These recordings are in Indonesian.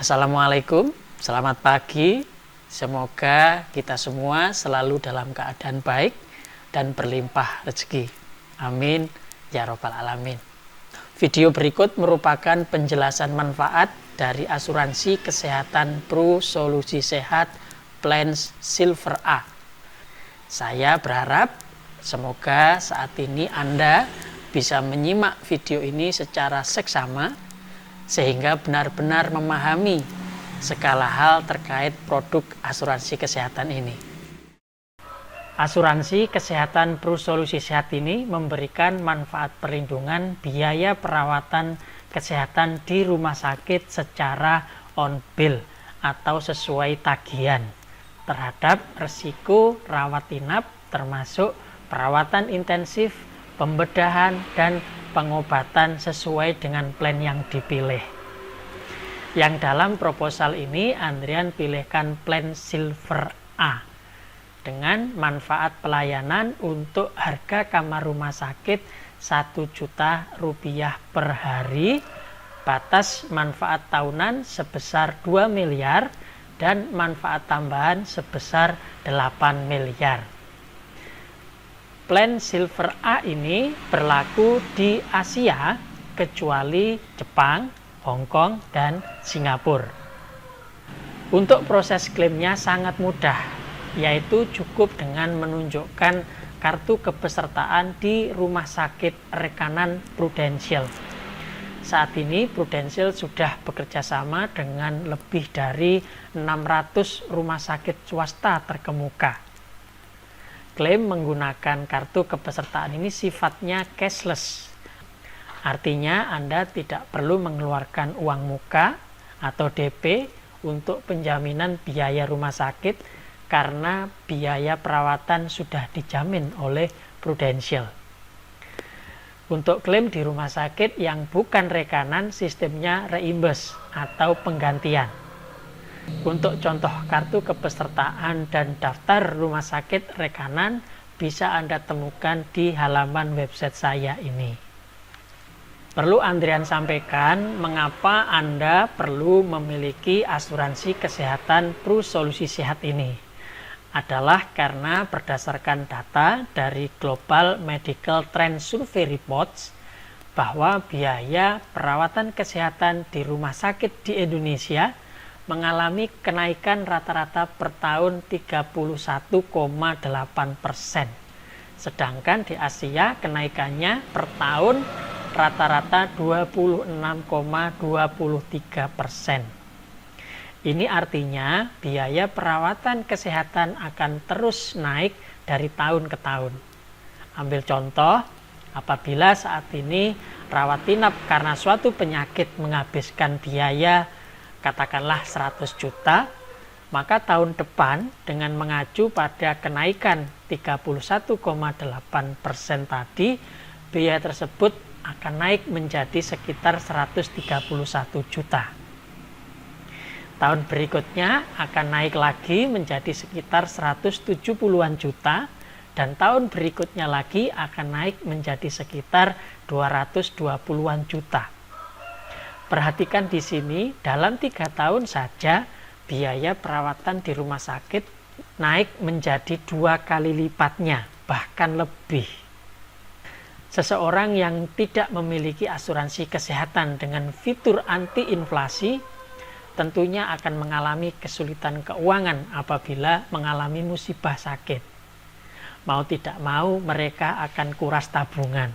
Assalamualaikum, selamat pagi. Semoga kita semua selalu dalam keadaan baik dan berlimpah rezeki. Amin, ya robbal alamin. Video berikut merupakan penjelasan manfaat dari asuransi kesehatan Pro Solusi Sehat Plan Silver A. Saya berharap semoga saat ini Anda bisa menyimak video ini secara seksama sehingga benar-benar memahami segala hal terkait produk asuransi kesehatan ini. Asuransi kesehatan Pro Solusi Sehat ini memberikan manfaat perlindungan biaya perawatan kesehatan di rumah sakit secara on bill atau sesuai tagihan terhadap resiko rawat inap termasuk perawatan intensif, pembedahan, dan pengobatan sesuai dengan plan yang dipilih. Yang dalam proposal ini Andrian pilihkan plan Silver A dengan manfaat pelayanan untuk harga kamar rumah sakit Rp1.000.000 per hari, batas manfaat tahunan sebesar 2 miliar dan manfaat tambahan sebesar 8 miliar. Plan Silver A ini berlaku di Asia kecuali Jepang, Hong Kong, dan Singapura. Untuk proses klaimnya sangat mudah, yaitu cukup dengan menunjukkan kartu kepesertaan di rumah sakit rekanan Prudential. Saat ini Prudential sudah bekerja sama dengan lebih dari 600 rumah sakit swasta terkemuka. Klaim menggunakan kartu kepesertaan ini sifatnya cashless. Artinya Anda tidak perlu mengeluarkan uang muka atau DP untuk penjaminan biaya rumah sakit karena biaya perawatan sudah dijamin oleh Prudential. Untuk klaim di rumah sakit yang bukan rekanan, sistemnya reimburse atau penggantian. Untuk contoh kartu kepesertaan dan daftar rumah sakit rekanan bisa Anda temukan di halaman website saya ini. Perlu Andrian sampaikan mengapa Anda perlu memiliki asuransi kesehatan Pro Solusi Sehat ini. Adalah karena berdasarkan data dari Global Medical Trend Survey Reports bahwa biaya perawatan kesehatan di rumah sakit di Indonesia mengalami kenaikan rata-rata per tahun 31,8%. Sedangkan di Asia kenaikannya per tahun rata-rata 26,23%. Ini artinya biaya perawatan kesehatan akan terus naik dari tahun ke tahun. Ambil contoh, apabila saat ini rawat inap karena suatu penyakit menghabiskan biaya katakanlah 100 juta, maka tahun depan dengan mengacu pada kenaikan 31,8% tadi, biaya tersebut akan naik menjadi sekitar 131 juta. Tahun berikutnya akan naik lagi menjadi sekitar 170-an juta, dan tahun berikutnya lagi akan naik menjadi sekitar 220-an juta. Perhatikan di sini, dalam 3 tahun saja biaya perawatan di rumah sakit naik menjadi 2 kali lipatnya, bahkan lebih. Seseorang yang tidak memiliki asuransi kesehatan dengan fitur anti-inflasi tentunya akan mengalami kesulitan keuangan apabila mengalami musibah sakit. Mau tidak mau mereka akan kuras tabungan.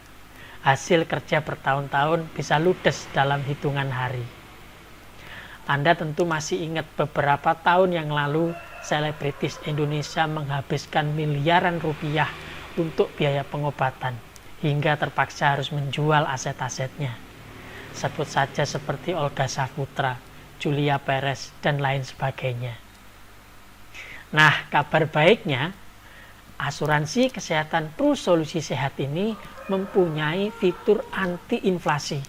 Hasil kerja bertahun-tahun bisa ludes dalam hitungan hari. Anda tentu masih ingat beberapa tahun yang lalu selebritis Indonesia menghabiskan miliaran rupiah untuk biaya pengobatan hingga terpaksa harus menjual aset-asetnya. Sebut saja seperti Olga Saputra, Julia Perez, dan lain sebagainya. Nah, kabar baiknya, asuransi kesehatan Pro Solusi Sehat ini mempunyai fitur anti-inflasi,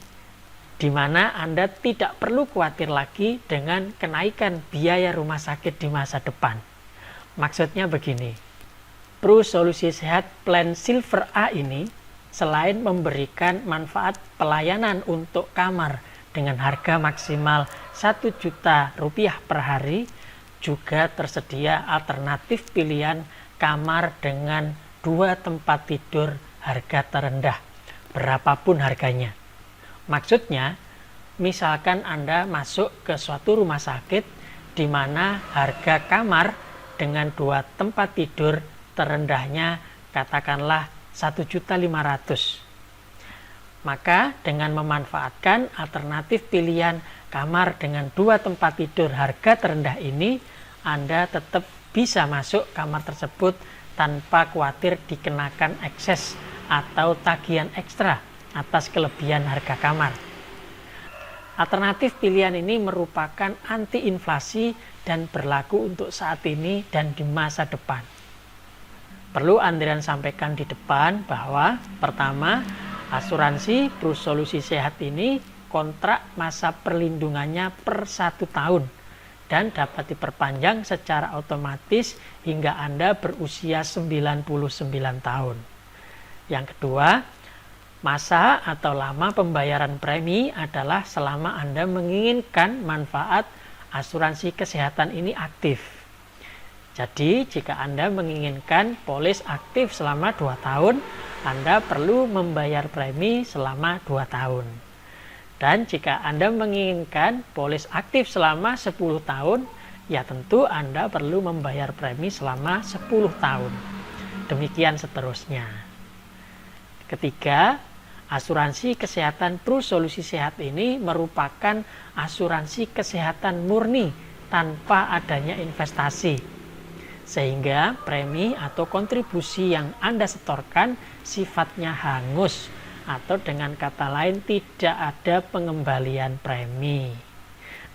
di mana Anda tidak perlu khawatir lagi dengan kenaikan biaya rumah sakit di masa depan. Maksudnya begini, Pro Solusi Sehat Plan Silver A ini selain memberikan manfaat pelayanan untuk kamar dengan harga maksimal Rp1.000.000 per hari, juga tersedia alternatif pilihan kamar dengan 2 tempat tidur harga terendah, berapapun harganya. Maksudnya, misalkan Anda masuk ke suatu rumah sakit di mana harga kamar dengan 2 tempat tidur terendahnya katakanlah Rp1.500.000. Maka dengan memanfaatkan alternatif pilihan kamar dengan 2 tempat tidur harga terendah ini, Anda tetap bisa masuk kamar tersebut tanpa khawatir dikenakan ekses atau tagihan ekstra atas kelebihan harga kamar. Alternatif pilihan ini merupakan anti inflasi dan berlaku untuk saat ini dan di masa depan. Perlu Andrian sampaikan di depan bahwa pertama, asuransi Pro Solusi Sehat ini kontrak masa perlindungannya per 1 tahun dan dapat diperpanjang secara otomatis hingga Anda berusia 99 tahun. Yang kedua, masa atau lama pembayaran premi adalah selama Anda menginginkan manfaat asuransi kesehatan ini aktif. Jadi, jika Anda menginginkan polis aktif selama 2 tahun, Anda perlu membayar premi selama 2 tahun. Dan jika Anda menginginkan polis aktif selama 10 tahun, ya tentu Anda perlu membayar premi selama 10 tahun. Demikian seterusnya. Ketiga, asuransi kesehatan Pro Solusi Sehat ini merupakan asuransi kesehatan murni tanpa adanya investasi. Sehingga premi atau kontribusi yang Anda setorkan sifatnya hangus, atau dengan kata lain tidak ada pengembalian premi.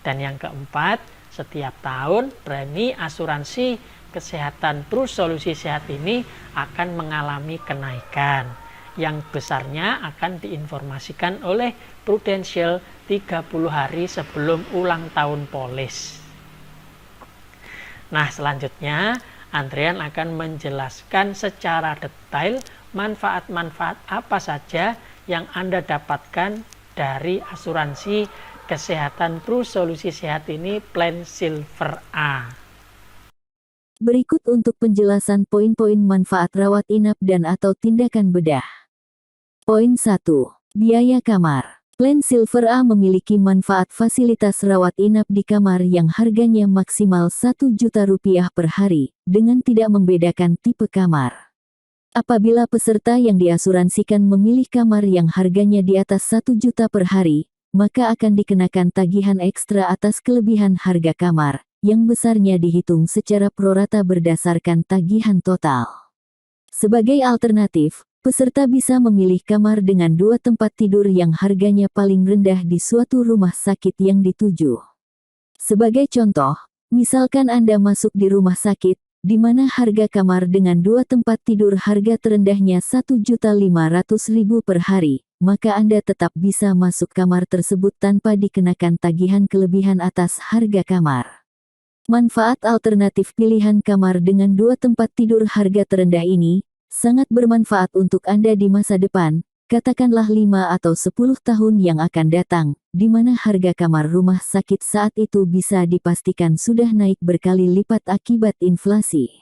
Dan yang keempat, setiap tahun premi asuransi kesehatan Pro Solusi Sehat ini akan mengalami kenaikan yang besarnya akan diinformasikan oleh Prudential 30 hari sebelum ulang tahun polis. Nah, selanjutnya Andrian akan menjelaskan secara detail manfaat-manfaat apa saja yang Anda dapatkan dari asuransi kesehatan Pro Solusi Sehat ini Plan Silver A. Berikut untuk penjelasan poin-poin manfaat rawat inap dan atau tindakan bedah. Poin 1. Biaya kamar. Plan Silver A memiliki manfaat fasilitas rawat inap di kamar yang harganya maksimal Rp1.000.000 per hari, dengan tidak membedakan tipe kamar. Apabila peserta yang diasuransikan memilih kamar yang harganya di atas Rp1.000.000 per hari, maka akan dikenakan tagihan ekstra atas kelebihan harga kamar, yang besarnya dihitung secara prorata berdasarkan tagihan total. Sebagai alternatif, peserta bisa memilih kamar dengan 2 tempat tidur yang harganya paling rendah di suatu rumah sakit yang dituju. Sebagai contoh, misalkan Anda masuk di rumah sakit, di mana harga kamar dengan 2 tempat tidur harga terendahnya Rp1.500.000 per hari, maka Anda tetap bisa masuk kamar tersebut tanpa dikenakan tagihan kelebihan atas harga kamar. Manfaat alternatif pilihan kamar dengan 2 tempat tidur harga terendah ini sangat bermanfaat untuk Anda di masa depan, katakanlah 5 atau 10 tahun yang akan datang, di mana harga kamar rumah sakit saat itu bisa dipastikan sudah naik berkali lipat akibat inflasi.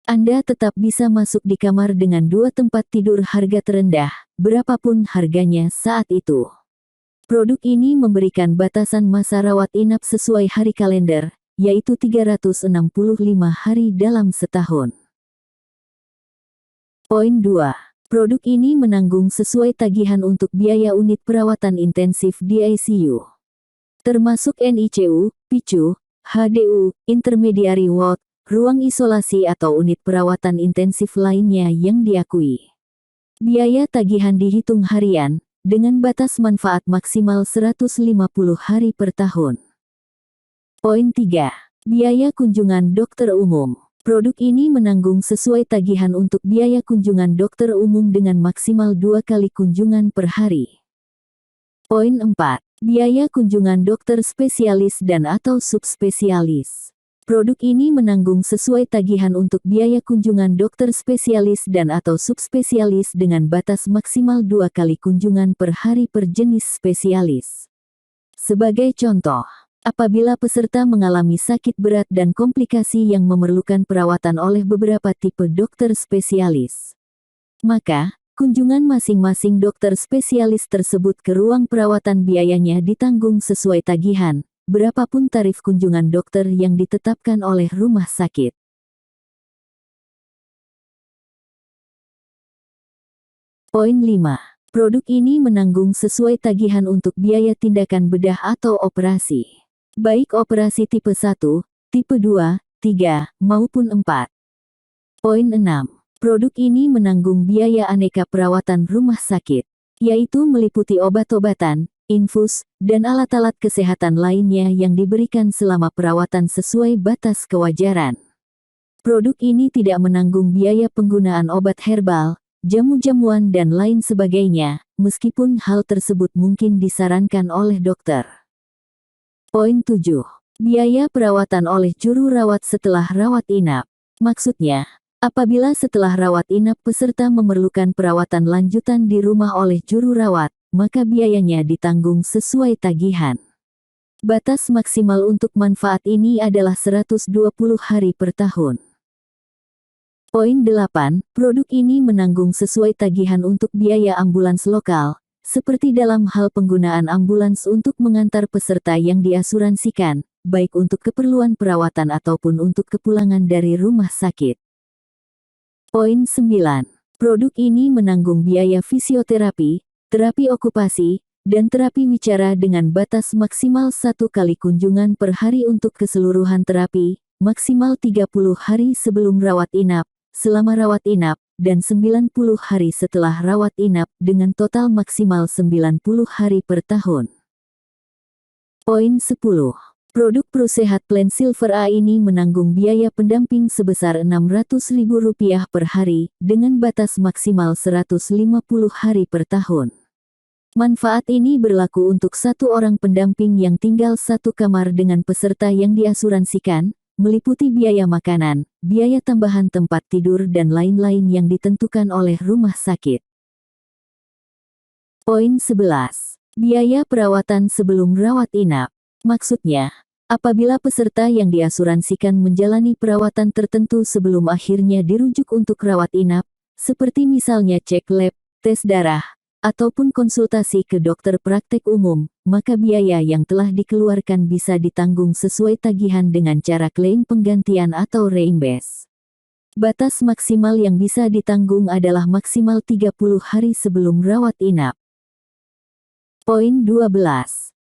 Anda tetap bisa masuk di kamar dengan 2 tempat tidur harga terendah, berapapun harganya saat itu. Produk ini memberikan batasan masa rawat inap sesuai hari kalender, yaitu 365 hari dalam setahun. Poin 2. Produk ini menanggung sesuai tagihan untuk biaya unit perawatan intensif di ICU. Termasuk NICU, PICU, HDU, intermediary ward, ruang isolasi atau unit perawatan intensif lainnya yang diakui. Biaya tagihan dihitung harian, dengan batas manfaat maksimal 150 hari per tahun. Poin 3. Biaya kunjungan dokter umum. Produk ini menanggung sesuai tagihan untuk biaya kunjungan dokter umum dengan maksimal 2 kali kunjungan per hari. Poin 4. Biaya kunjungan dokter spesialis dan atau subspesialis. Produk ini menanggung sesuai tagihan untuk biaya kunjungan dokter spesialis dan atau subspesialis dengan batas maksimal 2 kali kunjungan per hari per jenis spesialis. Sebagai contoh, apabila peserta mengalami sakit berat dan komplikasi yang memerlukan perawatan oleh beberapa tipe dokter spesialis, maka kunjungan masing-masing dokter spesialis tersebut ke ruang perawatan biayanya ditanggung sesuai tagihan, berapapun tarif kunjungan dokter yang ditetapkan oleh rumah sakit. Poin 5. Produk ini menanggung sesuai tagihan untuk biaya tindakan bedah atau operasi. Baik operasi tipe 1, tipe 2, 3, maupun 4. Poin 6. Produk ini menanggung biaya aneka perawatan rumah sakit, yaitu meliputi obat-obatan, infus, dan alat-alat kesehatan lainnya yang diberikan selama perawatan sesuai batas kewajaran. Produk ini tidak menanggung biaya penggunaan obat herbal, jamu-jamuan dan lain sebagainya, meskipun hal tersebut mungkin disarankan oleh dokter. Poin 7. Biaya perawatan oleh juru rawat setelah rawat inap. Maksudnya, apabila setelah rawat inap peserta memerlukan perawatan lanjutan di rumah oleh juru rawat, maka biayanya ditanggung sesuai tagihan. Batas maksimal untuk manfaat ini adalah 120 hari per tahun. Poin 8. Produk ini menanggung sesuai tagihan untuk biaya ambulans lokal, seperti dalam hal penggunaan ambulans untuk mengantar peserta yang diasuransikan, baik untuk keperluan perawatan ataupun untuk kepulangan dari rumah sakit. Poin 9. Produk ini menanggung biaya fisioterapi, terapi okupasi, dan terapi wicara dengan batas maksimal 1 kali kunjungan per hari untuk keseluruhan terapi, maksimal 30 hari sebelum rawat inap, selama rawat inap, dan 90 hari setelah rawat inap dengan total maksimal 90 hari per tahun. Poin 10. Produk Prosehat Plan Silver A ini menanggung biaya pendamping sebesar Rp600.000 per hari, dengan batas maksimal 150 hari per tahun. Manfaat ini berlaku untuk 1 orang pendamping yang tinggal 1 kamar dengan peserta yang diasuransikan, meliputi biaya makanan, biaya tambahan tempat tidur dan lain-lain yang ditentukan oleh rumah sakit. Poin 11. Biaya perawatan sebelum rawat inap. Maksudnya, apabila peserta yang diasuransikan menjalani perawatan tertentu sebelum akhirnya dirujuk untuk rawat inap, seperti misalnya cek lab, tes darah, ataupun konsultasi ke dokter praktek umum, maka biaya yang telah dikeluarkan bisa ditanggung sesuai tagihan dengan cara klaim penggantian atau reimburse. Batas maksimal yang bisa ditanggung adalah maksimal 30 hari sebelum rawat inap. Poin 12.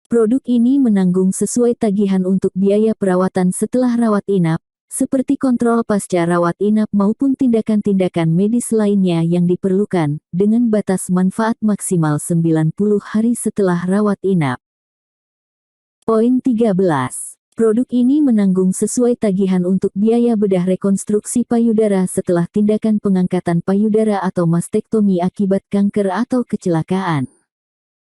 Produk ini menanggung sesuai tagihan untuk biaya perawatan setelah rawat inap, seperti kontrol pasca rawat inap maupun tindakan-tindakan medis lainnya yang diperlukan, dengan batas manfaat maksimal 90 hari setelah rawat inap. Poin 13. Produk ini menanggung sesuai tagihan untuk biaya bedah rekonstruksi payudara setelah tindakan pengangkatan payudara atau mastektomi akibat kanker atau kecelakaan.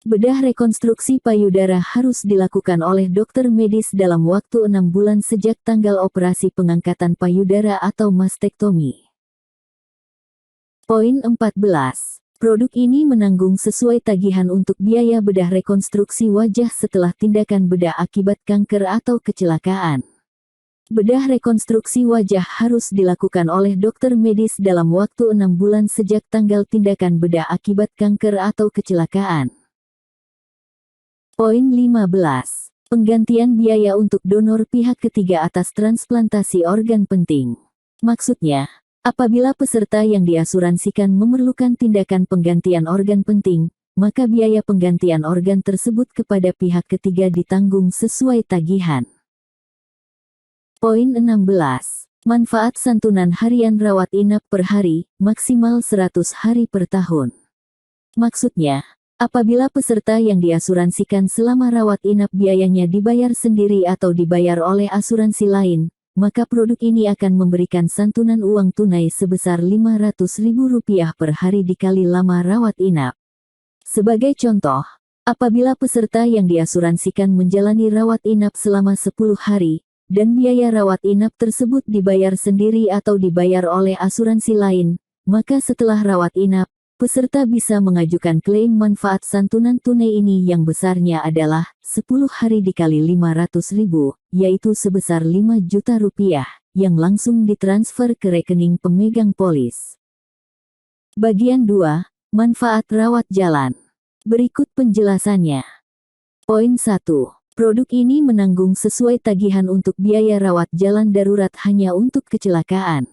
Bedah rekonstruksi payudara harus dilakukan oleh dokter medis dalam waktu 6 bulan sejak tanggal operasi pengangkatan payudara atau mastektomi. Poin 14. Produk ini menanggung sesuai tagihan untuk biaya bedah rekonstruksi wajah setelah tindakan bedah akibat kanker atau kecelakaan. Bedah rekonstruksi wajah harus dilakukan oleh dokter medis dalam waktu 6 bulan sejak tanggal tindakan bedah akibat kanker atau kecelakaan. Poin 15. Penggantian biaya untuk donor pihak ketiga atas transplantasi organ penting. Maksudnya, apabila peserta yang diasuransikan memerlukan tindakan penggantian organ penting, maka biaya penggantian organ tersebut kepada pihak ketiga ditanggung sesuai tagihan. Poin 16. Manfaat santunan harian rawat inap per hari, maksimal 100 hari per tahun. Maksudnya, apabila peserta yang diasuransikan selama rawat inap biayanya dibayar sendiri atau dibayar oleh asuransi lain, maka produk ini akan memberikan santunan uang tunai sebesar Rp500.000 per hari dikali lama rawat inap. Sebagai contoh, apabila peserta yang diasuransikan menjalani rawat inap selama 10 hari, dan biaya rawat inap tersebut dibayar sendiri atau dibayar oleh asuransi lain, maka setelah rawat inap, peserta bisa mengajukan klaim manfaat santunan tunai ini yang besarnya adalah 10 hari dikali 500.000, yaitu sebesar 5 juta rupiah, yang langsung ditransfer ke rekening pemegang polis. Bagian 2, manfaat rawat jalan. Berikut penjelasannya. Poin 1. Produk ini menanggung sesuai tagihan untuk biaya rawat jalan darurat hanya untuk kecelakaan.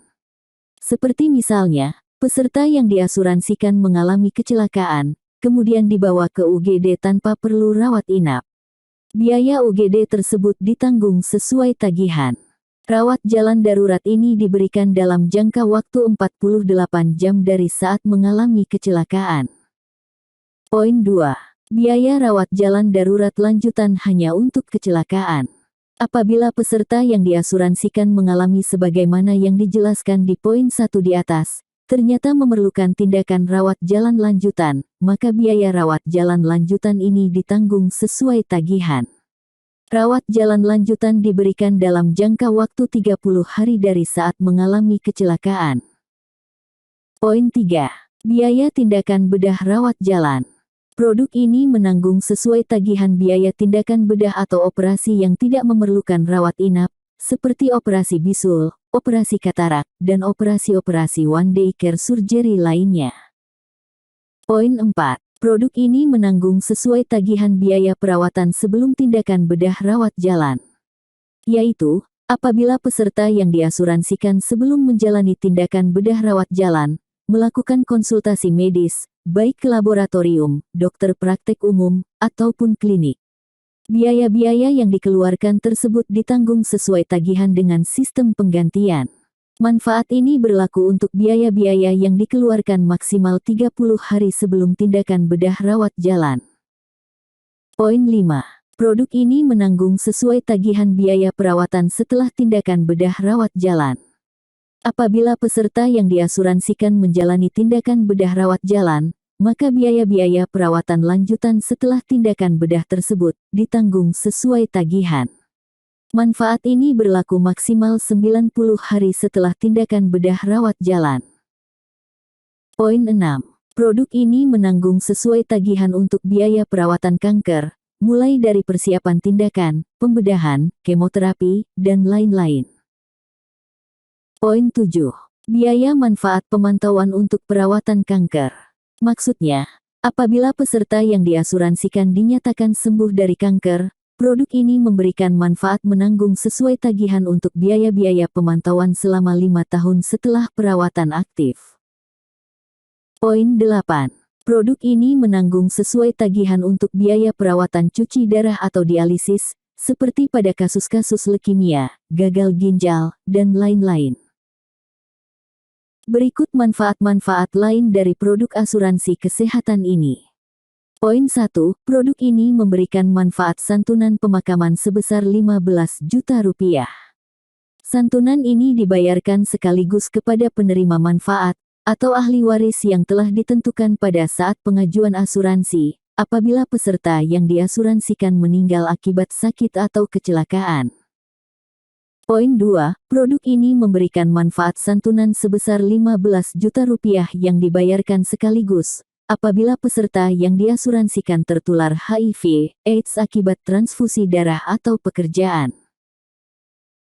Seperti misalnya, peserta yang diasuransikan mengalami kecelakaan, kemudian dibawa ke UGD tanpa perlu rawat inap. Biaya UGD tersebut ditanggung sesuai tagihan. Rawat jalan darurat ini diberikan dalam jangka waktu 48 jam dari saat mengalami kecelakaan. Poin 2. Biaya rawat jalan darurat lanjutan hanya untuk kecelakaan. Apabila peserta yang diasuransikan mengalami sebagaimana yang dijelaskan di poin 1 di atas, ternyata memerlukan tindakan rawat jalan lanjutan, maka biaya rawat jalan lanjutan ini ditanggung sesuai tagihan. Rawat jalan lanjutan diberikan dalam jangka waktu 30 hari dari saat mengalami kecelakaan. Poin 3. Biaya tindakan bedah rawat jalan. Produk ini menanggung sesuai tagihan biaya tindakan bedah atau operasi yang tidak memerlukan rawat inap, seperti operasi bisul, operasi katarak, dan operasi-operasi one day care surgery lainnya. Poin 4. Produk ini menanggung sesuai tagihan biaya perawatan sebelum tindakan bedah rawat jalan. Yaitu, apabila peserta yang diasuransikan sebelum menjalani tindakan bedah rawat jalan, melakukan konsultasi medis, baik ke laboratorium, dokter praktek umum, ataupun klinik. Biaya-biaya yang dikeluarkan tersebut ditanggung sesuai tagihan dengan sistem penggantian. Manfaat ini berlaku untuk biaya-biaya yang dikeluarkan maksimal 30 hari sebelum tindakan bedah rawat jalan. Poin 5. Produk ini menanggung sesuai tagihan biaya perawatan setelah tindakan bedah rawat jalan. Apabila peserta yang diasuransikan menjalani tindakan bedah rawat jalan, maka biaya-biaya perawatan lanjutan setelah tindakan bedah tersebut ditanggung sesuai tagihan. Manfaat ini berlaku maksimal 90 hari setelah tindakan bedah rawat jalan. Poin 6. Produk ini menanggung sesuai tagihan untuk biaya perawatan kanker, mulai dari persiapan tindakan, pembedahan, kemoterapi, dan lain-lain. Poin 7. Biaya manfaat pemantauan untuk perawatan kanker. Maksudnya, apabila peserta yang diasuransikan dinyatakan sembuh dari kanker, produk ini memberikan manfaat menanggung sesuai tagihan untuk biaya-biaya pemantauan selama 5 tahun setelah perawatan aktif. Poin 8. Produk ini menanggung sesuai tagihan untuk biaya perawatan cuci darah atau dialisis, seperti pada kasus-kasus leukemia, gagal ginjal, dan lain-lain. Berikut manfaat-manfaat lain dari produk asuransi kesehatan ini. Poin 1. Produk ini memberikan manfaat santunan pemakaman sebesar 15 juta rupiah. Santunan ini dibayarkan sekaligus kepada penerima manfaat, atau ahli waris yang telah ditentukan pada saat pengajuan asuransi, apabila peserta yang diasuransikan meninggal akibat sakit atau kecelakaan. Poin 2. Produk ini memberikan manfaat santunan sebesar 15 juta rupiah yang dibayarkan sekaligus, apabila peserta yang diasuransikan tertular HIV/AIDS akibat transfusi darah atau pekerjaan.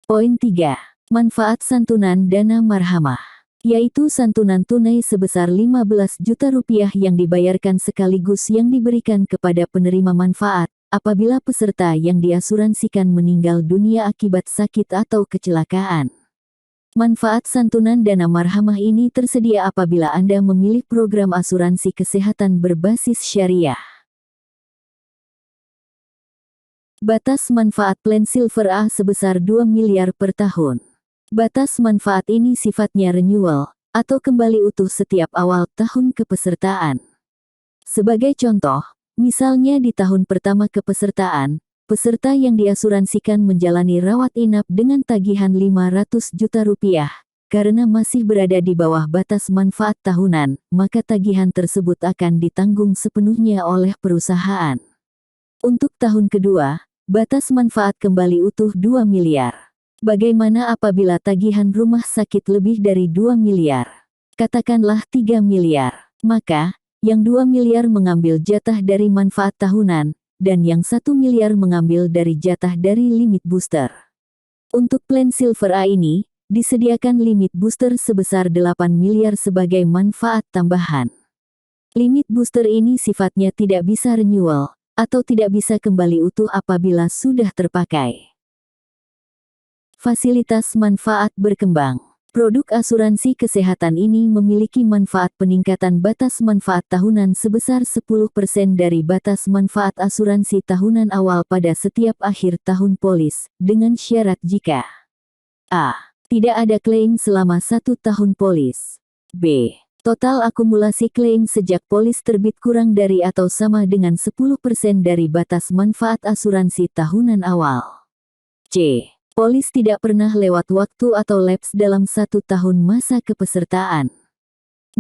Poin 3. Manfaat santunan dana marhamah, yaitu santunan tunai sebesar 15 juta rupiah yang dibayarkan sekaligus yang diberikan kepada penerima manfaat, apabila peserta yang diasuransikan meninggal dunia akibat sakit atau kecelakaan. Manfaat santunan dana marhamah ini tersedia apabila Anda memilih program asuransi kesehatan berbasis syariah. Batas manfaat plan Silver A sebesar 2 miliar per tahun. Batas manfaat ini sifatnya renewal, atau kembali utuh setiap awal tahun kepesertaan. Sebagai contoh, misalnya di tahun pertama kepesertaan, peserta yang diasuransikan menjalani rawat inap dengan tagihan 500 juta rupiah. Karena masih berada di bawah batas manfaat tahunan, maka tagihan tersebut akan ditanggung sepenuhnya oleh perusahaan. Untuk tahun kedua, batas manfaat kembali utuh 2 miliar. Bagaimana apabila tagihan rumah sakit lebih dari 2 miliar? Katakanlah 3 miliar. Maka, yang 2 miliar mengambil jatah dari manfaat tahunan, dan yang 1 miliar mengambil dari jatah dari limit booster. Untuk plan Silver A ini, disediakan limit booster sebesar 8 miliar sebagai manfaat tambahan. Limit booster ini sifatnya tidak bisa renewal, atau tidak bisa kembali utuh apabila sudah terpakai. Fasilitas manfaat berkembang. Produk asuransi kesehatan ini memiliki manfaat peningkatan batas manfaat tahunan sebesar 10% dari batas manfaat asuransi tahunan awal pada setiap akhir tahun polis, dengan syarat jika A. Tidak ada klaim selama 1 tahun polis. B. Total akumulasi klaim sejak polis terbit kurang dari atau sama dengan 10% dari batas manfaat asuransi tahunan awal. C. Polis tidak pernah lewat waktu atau lapse dalam 1 tahun masa kepesertaan.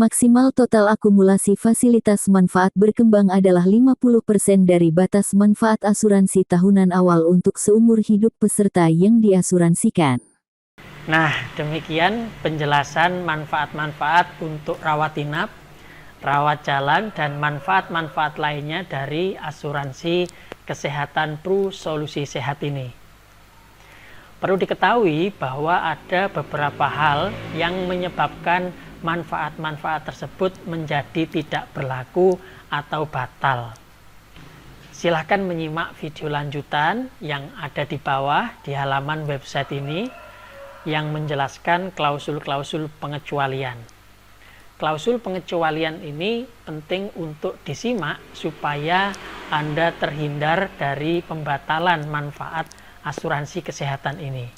Maksimal total akumulasi fasilitas manfaat berkembang adalah 50% dari batas manfaat asuransi tahunan awal untuk seumur hidup peserta yang diasuransikan. Nah, demikian penjelasan manfaat-manfaat untuk rawat inap, rawat jalan, dan manfaat-manfaat lainnya dari asuransi kesehatan Pru Solusi Sehat ini. Perlu diketahui bahwa ada beberapa hal yang menyebabkan manfaat-manfaat tersebut menjadi tidak berlaku atau batal. Silahkan menyimak video lanjutan yang ada di bawah di halaman website ini yang menjelaskan klausul-klausul pengecualian. Klausul pengecualian ini penting untuk disimak supaya Anda terhindar dari pembatalan manfaat asuransi kesehatan ini.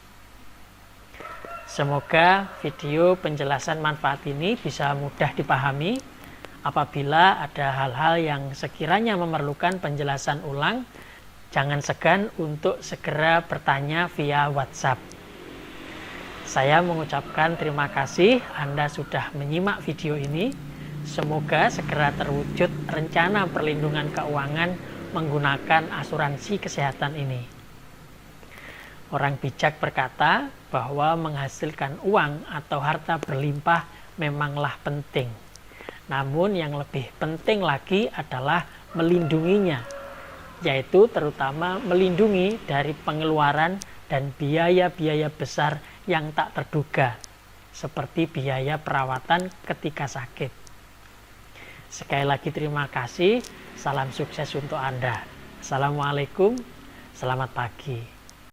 Semoga video penjelasan manfaat ini bisa mudah dipahami. Apabila ada hal-hal yang sekiranya memerlukan penjelasan ulang, jangan segan untuk segera bertanya via WhatsApp. Saya mengucapkan terima kasih Anda sudah menyimak video ini. Semoga segera terwujud rencana perlindungan keuangan menggunakan asuransi kesehatan ini. Orang bijak berkata bahwa menghasilkan uang atau harta berlimpah memanglah penting. Namun yang lebih penting lagi adalah melindunginya, yaitu terutama melindungi dari pengeluaran dan biaya-biaya besar yang tak terduga, seperti biaya perawatan ketika sakit. Sekali lagi terima kasih, salam sukses untuk Anda. Assalamualaikum, selamat pagi.